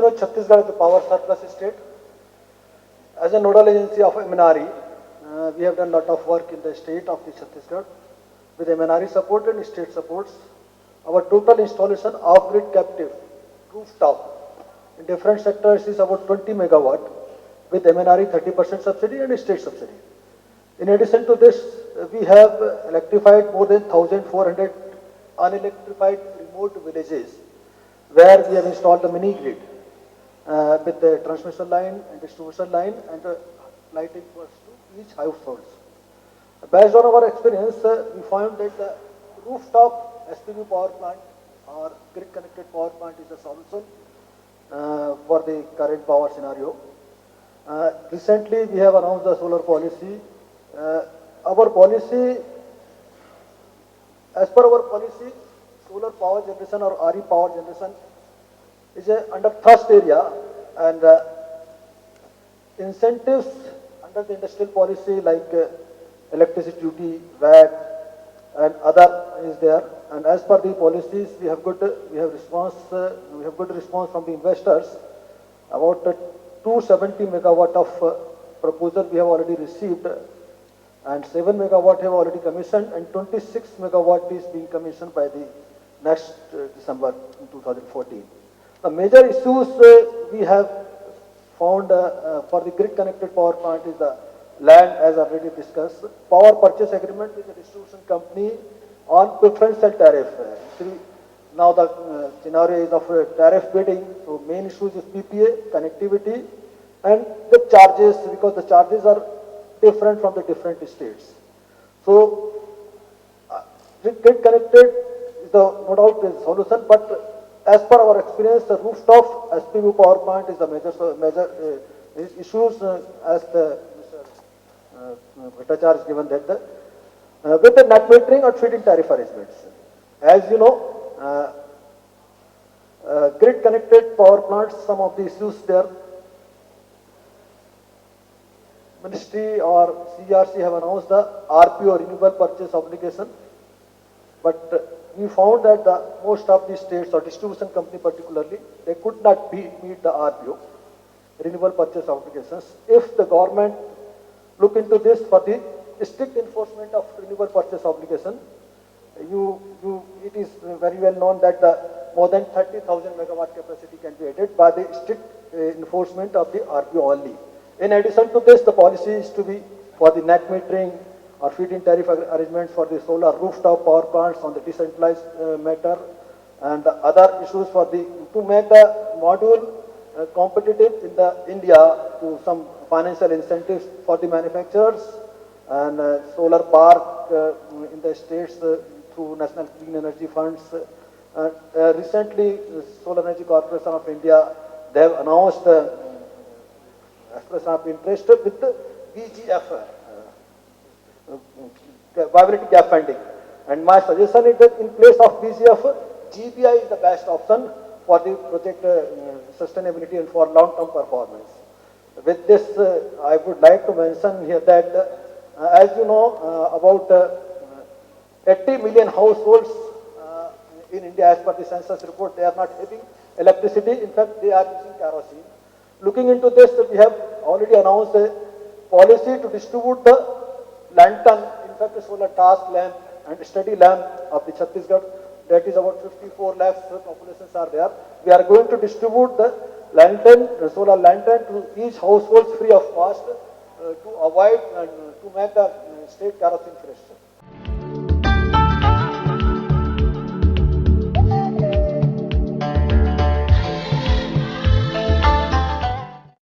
you know, Chhattisgarh is the power surplus state. As a nodal agency of MNRE, we have done a lot of work in the state of the Chhattisgarh with MNRE support and state supports. Our total installation off-grid captive rooftop in different sectors is about 20 megawatt with MNRE 30% subsidy and state subsidy. In addition to this, we have electrified more than 1,400 unelectrified remote villages where we have installed the mini grid with the transmission line and distribution line and lighting for to each household. Based on our experience, we found that the rooftop SPV power plant or grid connected power plant is a solution for the current power scenario. Recently, we have announced the solar policy. Our policy, as per our policy, solar power generation or RE power generation is under thrust area, and incentives under the industrial policy like electricity duty, VAT, and other is there. And as per the policies, we have good response from the investors. About 270 megawatt of proposal we have already received, and 7 megawatt have already commissioned, and 26 megawatt is being commissioned by the next December in 2014. The major issues we have found for the grid connected power plant is the land, as already discussed, power purchase agreement with the distribution company on preferential tariff. Now the scenario is of tariff bidding, so main issues is PPA, connectivity, and the charges, because the charges are different from the different states. So grid connected is the no doubt is solution, but as per our experience, the rooftop SPV power plant is the major issues as the Bhattacharya has given that with the net metering or feed-in tariff arrangements. As you know, grid connected power plants, some of the issues there. Ministry or CRC have announced the RPO, renewable purchase obligation, but we found that most of the states or distribution company particularly, they could not meet the RPO, renewable purchase obligations. If the government look into this for the strict enforcement of renewable purchase obligation, it is very well known that more than 30,000 megawatt capacity can be added by the strict enforcement of the RPO only. In addition to this, the policy is to be for the net metering or feed-in tariff arrangements for the solar rooftop power plants on the decentralized matter, and the other issues for the to make the module competitive in the India to some financial incentives for the manufacturers, and solar park in the states through National Clean Energy Funds. Recently, Solar Energy Corporation of India, they have announced expression of interest with the VGF, viability gap funding. And my suggestion is that in place of VGF, GBI is the best option for the project sustainability and for long-term performance. With this, I would like to mention here that, as you know, about 80 million households in India, as per the census report, they are not having electricity. In fact, they are using kerosene. Looking into this, we have already announced a policy to distribute the lantern, in fact, the solar task lamp and study lamp of the Chhattisgarh. That is about 54 lakhs populations are there. We are going to distribute the lantern, the solar lantern to each household free of cost to avoid and to make the state kerosene free.